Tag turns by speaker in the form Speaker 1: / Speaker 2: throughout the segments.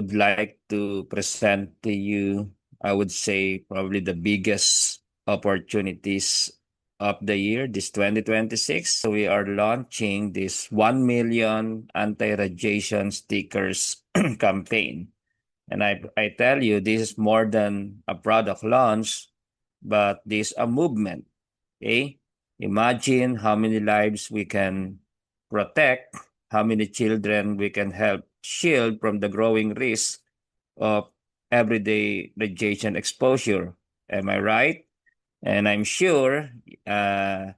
Speaker 1: would like to present to you, I would say, probably the biggest opportunities of the year, this 2026. So we are launching this 1 million anti-radiation stickers campaign. And I tell you, this is more than a product launch, but this a movement. Okay? Imagine how many lives we can protect, how many children we can help shield from the growing risk of everyday radiation exposure. Am I right? And I'm sure uh,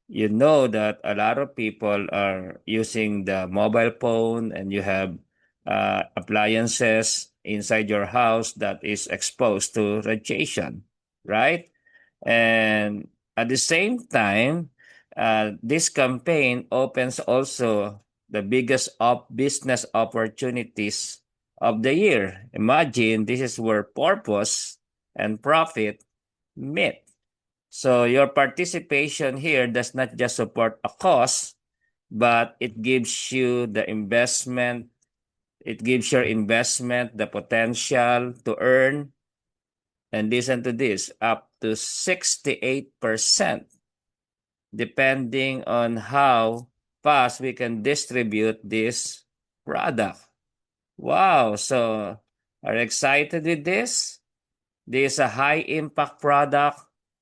Speaker 1: you know that a lot of people are using the mobile phone and you have appliances inside your house that is exposed to radiation, right? And at the same time, this campaign opens also the biggest business opportunities of the year. Imagine this is where purpose and profit meet. So your participation here does not just support a cause, but it gives you the investment. It gives your investment the potential to earn, and listen to this, up to 68%, depending on how fast we can distribute this product. Wow. So are you excited with this? This is a high impact product,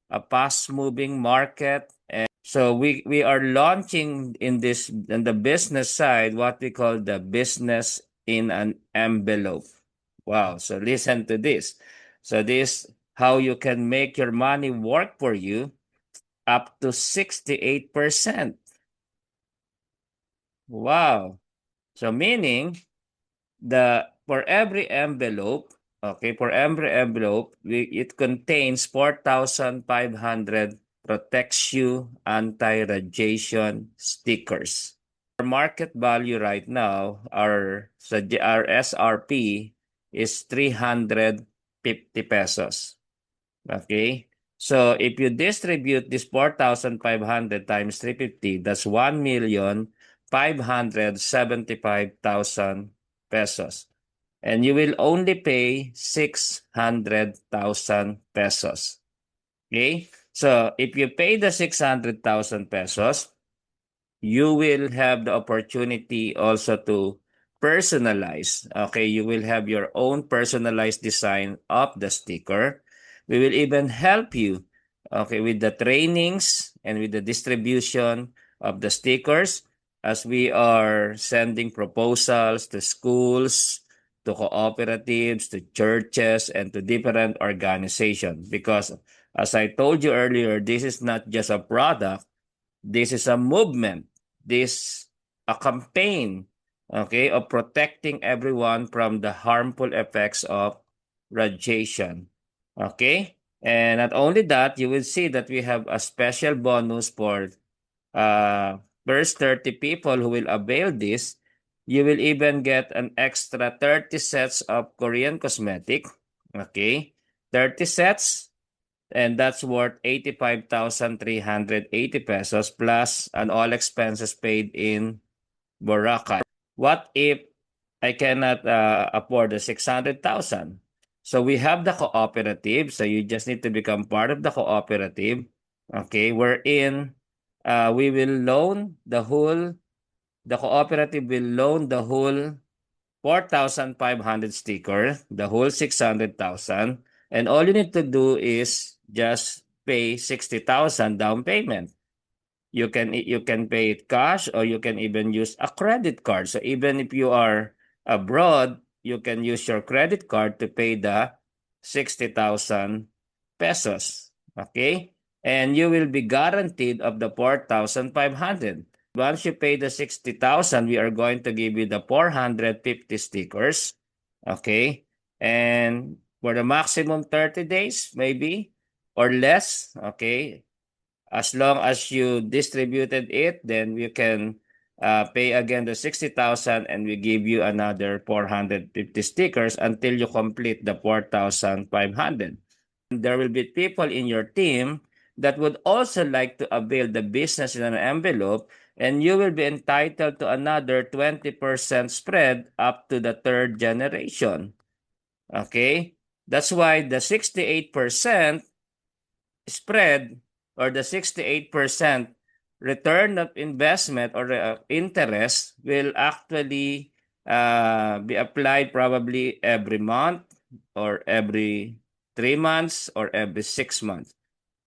Speaker 1: a fast moving market. And so we are launching in the business side what we call the business in an envelope. Wow. So listen to this. So this how you can make your money work for you up to 68%. Wow. So meaning the for every envelope, okay, for every envelope, it contains 4,500 protects you anti-radiation stickers. Our market value right now, our SRP is 350 pesos. Okay? So if you distribute this 4,500 times 350, that's 1,575,000 pesos. And you will only pay 600,000 pesos. Okay? So if you pay the 600,000 pesos, you will have the opportunity also to personalize. Okay, you will have your own personalized design of the sticker. We will even help you, okay, with the trainings and with the distribution of the stickers as we are sending proposals to schools, to cooperatives, to churches, and to different organizations. Because as I told you earlier, this is not just a product, this is a movement. This a campaign, okay, of protecting everyone from the harmful effects of radiation. Okay? And not only that, you will see that we have a special bonus for first 30 people who will avail this. You will even get an extra 30 sets of Korean cosmetic. Okay? 30 sets, and that's worth 85,380 pesos plus an all expenses paid in Boracay. What if I cannot afford the 600,000? So we have the cooperative. So you just need to become part of the cooperative. Okay, wherein we will loan the cooperative will loan the whole 4,500 sticker, the whole 600,000, and all you need to do is just pay 60,000 down payment. You can pay it cash or you can even use a credit card. So even if you are abroad, you can use your credit card to pay the 60,000 pesos. Okay? And you will be guaranteed of the 4,500. Once you pay the 60,000, we are going to give you the 450 stickers. Okay? And for the maximum 30 days, maybe, or less, okay? As long as you distributed it, then you can pay again the 60,000 and we give you another 450 stickers until you complete the 4,500. There will be people in your team that would also like to avail the business in an envelope. and you will be entitled to another 20% spread up to the third generation. Okay? That's why the 68% spread or the 68% return of investment or interest will actually be applied probably every month or every 3 months or every 6 months.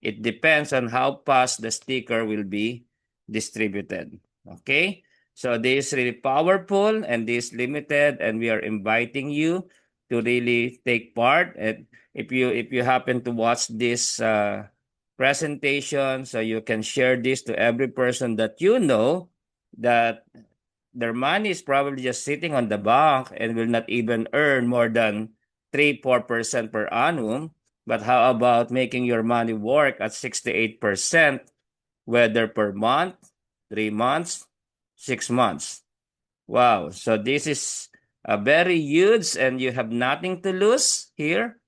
Speaker 1: It depends on how fast the sticker will be distributed. Okay? So this is really powerful and this limited, and we are inviting you to really take part. And if you happen to watch this presentation, so you can share this to every person that you know that their money is probably just sitting on the bank and will not even earn more than 3-4% per annum. But how about making your money work at 68%, whether per month, 3 months, 6 months? Wow. So this is a very huge, and you have nothing to lose here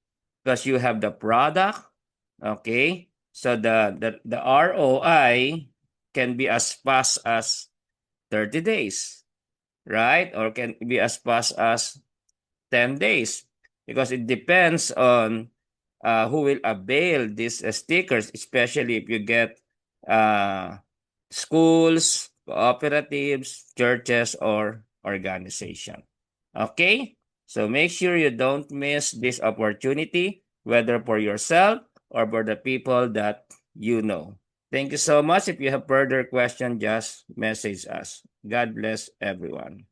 Speaker 1: because you have the product. Okay. So the ROI can be as fast as 30 days, right? Or can be as fast as 10 days because it depends on who will avail these stickers, especially if you get uh, schools, cooperatives, churches, or organization. Okay? So make sure you don't miss this opportunity, whether for yourself or for the people that you know. Thank you so much. If you have further questions, just message us. God bless everyone.